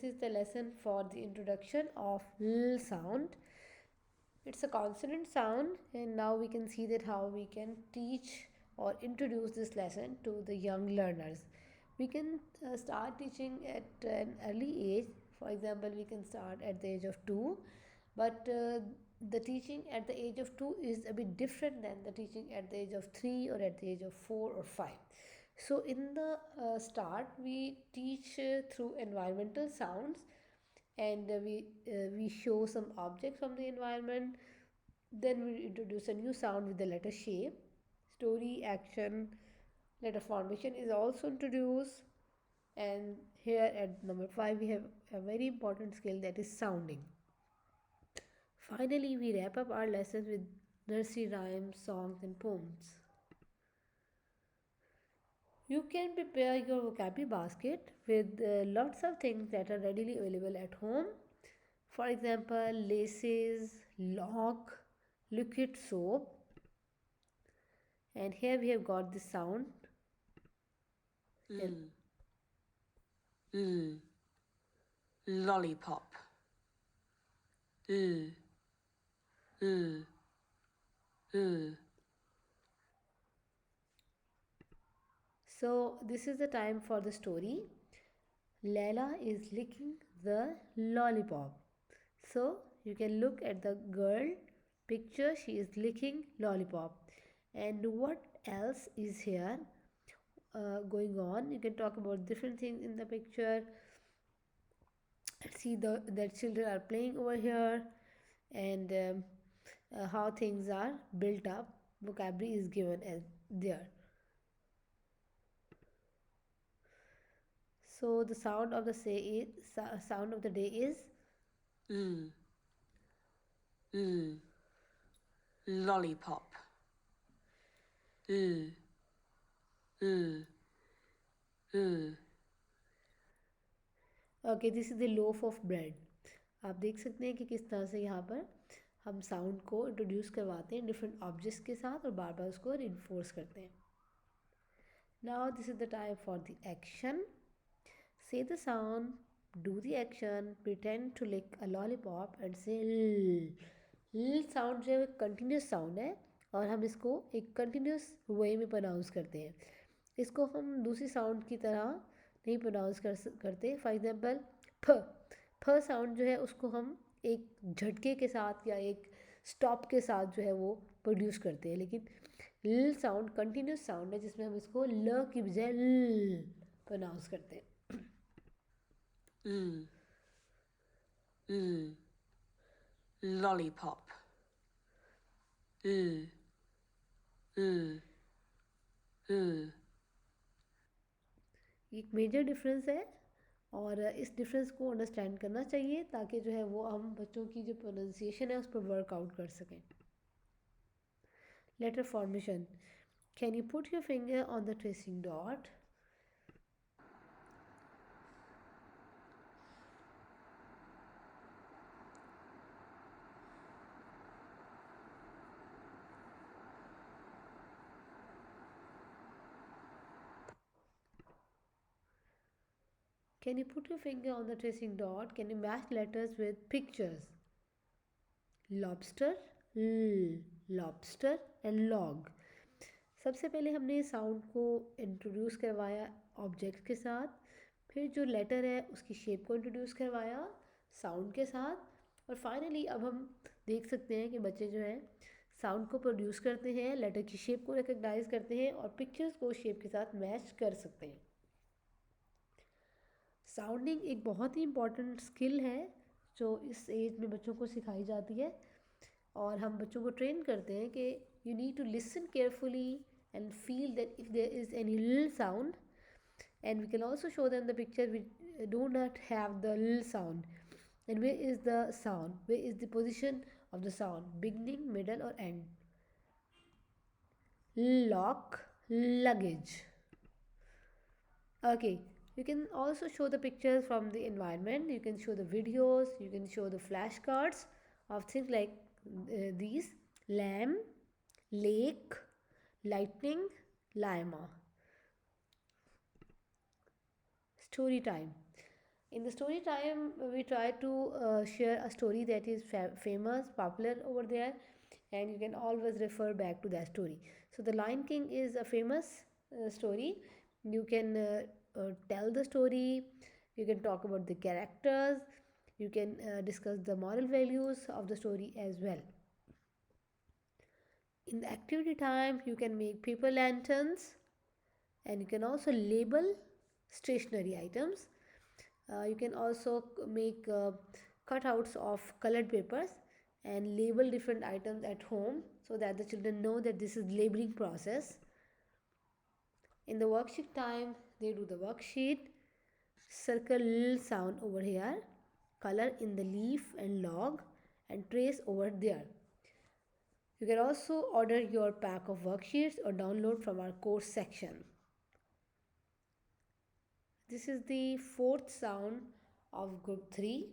this is the lesson for the introduction of L sound. It's a consonant sound, and now we can see that how we can teach or introduce this lesson to the young learners. We can start teaching at an early age. For example, we can start at the age of 2, but the teaching at the age of 2 is a bit different than the teaching at the age of 3 or at the age of 4 or 5. So in the start, we teach through environmental sounds, and we show some objects from the environment. Then we introduce a new sound with the letter shape. Story, action, letter formation is also introduced. And here at number 5, we have a very important skill, that is sounding. Finally, we wrap up our lessons with nursery rhymes, songs, and poems. You can prepare your vocabulary basket with lots of things that are readily available at home. For example, laces, lock, liquid soap. And here we have got the sound. L, L, lollipop. L, L, L. So this is the time for the story. Leila is licking the lollipop. So you can look at the girl picture, she is licking lollipop. And what else is here going on? You can talk about different things in the picture. See that children are playing over here, and how things are built up. Vocabulary is given as there. So the sound of the sound of the day is L, L, lollipop. L, L, L. Okay, this is the loaf of bread. आप देख सकते हैं कि किस तरह से यहाँ पर हम साउंड को इंट्रोड्यूस करवाते हैं डिफरेंट ऑब्जेक्ट्स के साथ और बार बार उसको रिइंफोर्स करते हैं. Now this is the time for the action. Say the sound, do the action, pretend to lick a lollipop and say L. Sound जो है कंटिन्यूस साउंड है और हम इसको एक कंटिन्यूस वे में प्रोनाउंस करते हैं. इसको हम दूसरी साउंड की तरह नहीं प्रोनाउंस करते. फॉर एग्जांपल फ साउंड जो है उसको हम एक झटके के साथ या एक स्टॉप के साथ जो है वो प्रोड्यूस करते हैं, लेकिन ल साउंड कंटिन्यूस साउंड है जिसमें हम इसको ल की बजाय ल प्रोनाउंस करते हैं. L, L, lollipop. L, L, L. एक मेजर डिफरेंस है और इस डिफरेंस को अंडरस्टैंड करना चाहिए ताकि जो है वो हम बच्चों की जो प्रोनाउंसिएशन है उस पर वर्कआउट कर सकें. Letter formation. Can you put your finger on the tracing dot? Can you put your finger on the tracing dot? Can you match letters with pictures? Lobster, lobster and log. सबसे पहले हमने sound को introduce करवाया object के साथ, फिर जो letter है उसकी शेप को इंट्रोड्यूस करवाया साउंड के साथ, और फाइनली अब हम देख सकते हैं कि बच्चे जो हैं साउंड को प्रोड्यूस करते हैं, लेटर की शेप को रिकग्नाइज करते हैं और पिक्चर्स को शेप के साथ मैच कर सकते हैं. साउंडिंग एक बहुत ही इम्पॉर्टेंट स्किल है जो इस एज में बच्चों को सिखाई जाती है, और हम बच्चों को ट्रेन करते हैं कि you need to listen carefully and feel that if there is any L sound, and we can also show them the picture which do not have the L sound, and where is the sound, where is the position of the sound, beginning, middle और end. Lock, luggage. Okay, you can also show the pictures from the environment. You can show the videos, you can show the flashcards of things like these: lamb, lake, lightning, lima. Story time. In the story time, we try to share a story that is famous, popular over there, and you can always refer back to that story. So, The Lion King is a famous story. You can tell the story, you can talk about the characters, you can discuss the moral values of the story as well. In the activity time, you can make paper lanterns, and you can also label stationery items. You can also make cutouts of colored papers and label different items at home so that the children know that this is labeling process. In the worksheet time, they do the worksheet, circle little sound over here, color in the leaf and log, and trace over there. You can also order your pack of worksheets or download from our course section. This is the fourth sound of group 3.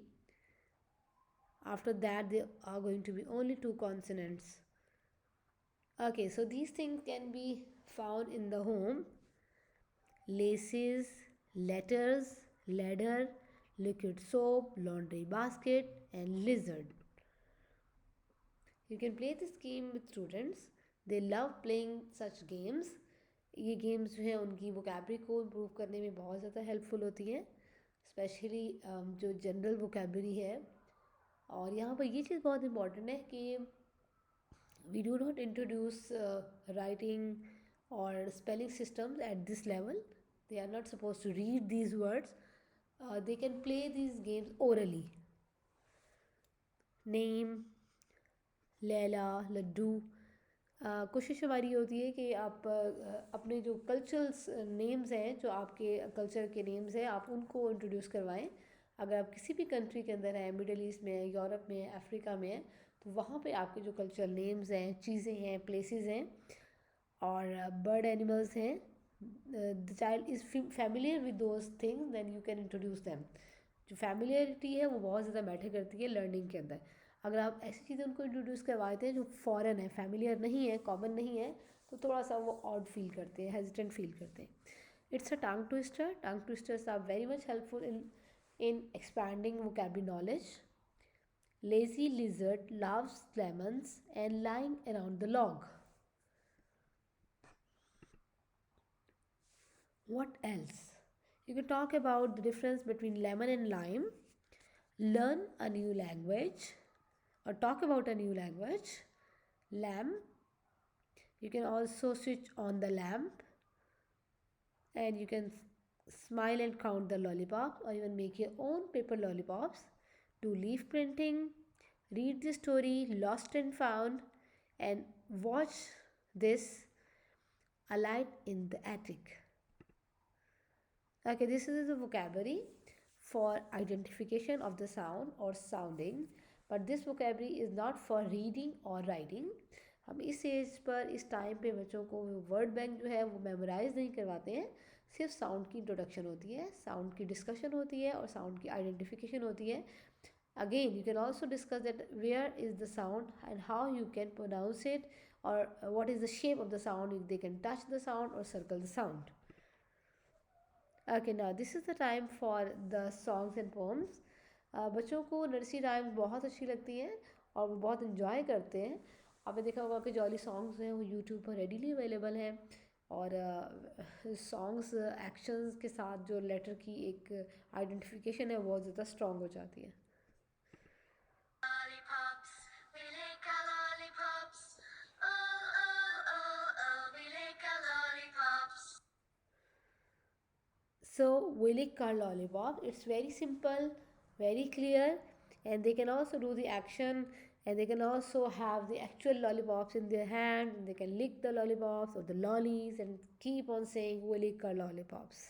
After that, there are going to be only two consonants. Okay, so these things can be found in the home: laces, letters, ladder, liquid soap, laundry basket, and lizard. You can play this game with students. They love playing such games. ये games जो है उनकी vocabulary को improve करने में बहुत ज़्यादा helpful होती हैं, स्पेशली जो जनरल वोकेबरी है. और यहाँ पर ये चीज़ बहुत इम्पॉर्टेंट है कि we do not introduce writing or spelling systems at this level. They are not supposed to read these words. They can play these games orally. Name, Laila, Laddu. कोशिश हमारी होती है कि आप अपने जो कल्चरल नेम्स हैं, जो आपके कल्चर के नेम्स हैं, आप उनको इंट्रोड्यूस करवाएं. अगर आप किसी भी कंट्री के अंदर हैं, मिडल ईस्ट में, यूरोप में, अफ्रीका में, तो वहाँ पे आपके जो कल्चरल नेम्स हैं, चीज़ें हैं, प्लेसेस हैं और बर्ड एनिमल्स हैं, the child is familiar with those things, then you can introduce them. जो फैमिलियरिटी है वो बहुत ज़्यादा मैटर करती है लर्निंग के अंदर. अगर आप ऐसी चीज़ें उनको इंट्रोड्यूस करवाते हैं जो फ़ॉरेन है, फैमिलियर नहीं है, कॉमन नहीं है, तो थोड़ा सा वो ऑड फील करते हैं, हेजिटेंट फील करते हैं. It's a tongue twister. Tongue twisters are very much helpful in expanding vocabulary knowledge. Lazy lizard loves lemons and lying around the log. What else? You can talk about the difference between lemon and lime, learn a new language or talk about a new language. Lamp. You can also switch on the lamp and you can smile and count the lollipops or even make your own paper lollipops. Do leaf printing, read the story Lost and Found, and watch this A Light in the Attic. Okay, this is the vocabulary for identification of the sound or sounding, but this vocabulary is not for reading or writing. हम इस as per, इस time पे बच्चों को word bank जो है वो memorise नहीं करवाते हैं. सिर्फ साउंड की इंट्रोडक्शन होती है, साउंड की डिस्कशन होती है और साउंड की आइडेंटिफिकेशन होती है. Again, you can also discuss that where is the sound and how you can pronounce it, or what is the shape of the sound, if they can touch the sound or circle the sound. Okay, now this is the time for the songs and poems. बच्चों को nursery rhymes बहुत अच्छी लगती हैं और वो बहुत enjoy करते हैं. आपने देखा होगा कि जॉली सॉन्ग्स हैं वो यूट्यूब पर रेडीली अवेलेबल हैं और सॉन्ग्स एक्शंस के साथ जो लेटर की एक आइडेंटिफिकेशन है बहुत ज़्यादा स्ट्रॉन्ग हो जाती है. Lollipops, we lick our lollipops. Oh, oh, oh, oh, we lick our lollipops. So we lick our lollipop. It's very simple, very clear, and they can also do the action, and they can also have the actual lollipops in their hand, and they can lick the lollipops or the lollies and keep on saying we lick our lollipops.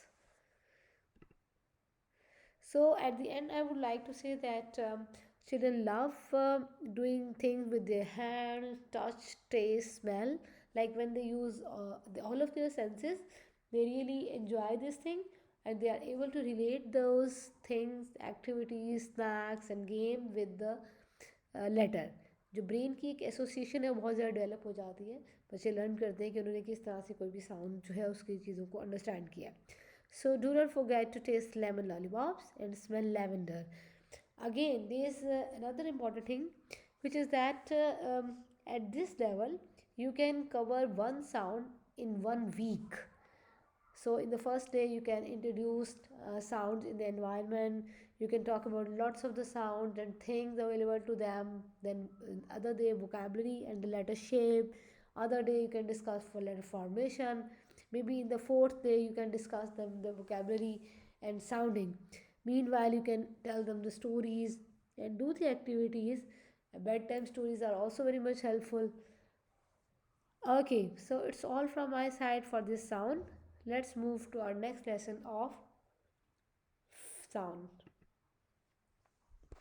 So at the end, I would like to say that children love doing things with their hands, touch, taste, smell. Like when they use all of their senses, they really enjoy this thing and they are able to relate those things, activities, snacks and game with the letter. जो brain की एक association है बहुत ज़्यादा develop हो जाती है. बच्चे लर्न करते हैं कि उन्होंने किस तरह से कोई भी साउंड जो है उसकी चीज़ों को अंडरस्टैंड किया. So do not forget to taste lemon lollipops and smell lavender. Again, there is another important thing, which is that at this level you can cover one sound in 1 week. So in the first day you can introduce sounds in the environment. You can talk about lots of the sounds and things available to them. Then other day vocabulary and the letter shape. Other day you can discuss for letter formation. Maybe in the fourth day you can discuss the vocabulary and sounding. Meanwhile you can tell them the stories and do the activities. Bedtime stories are also very much helpful. Okay, so it's all from my side for this sound. Let's move to our next lesson of sound.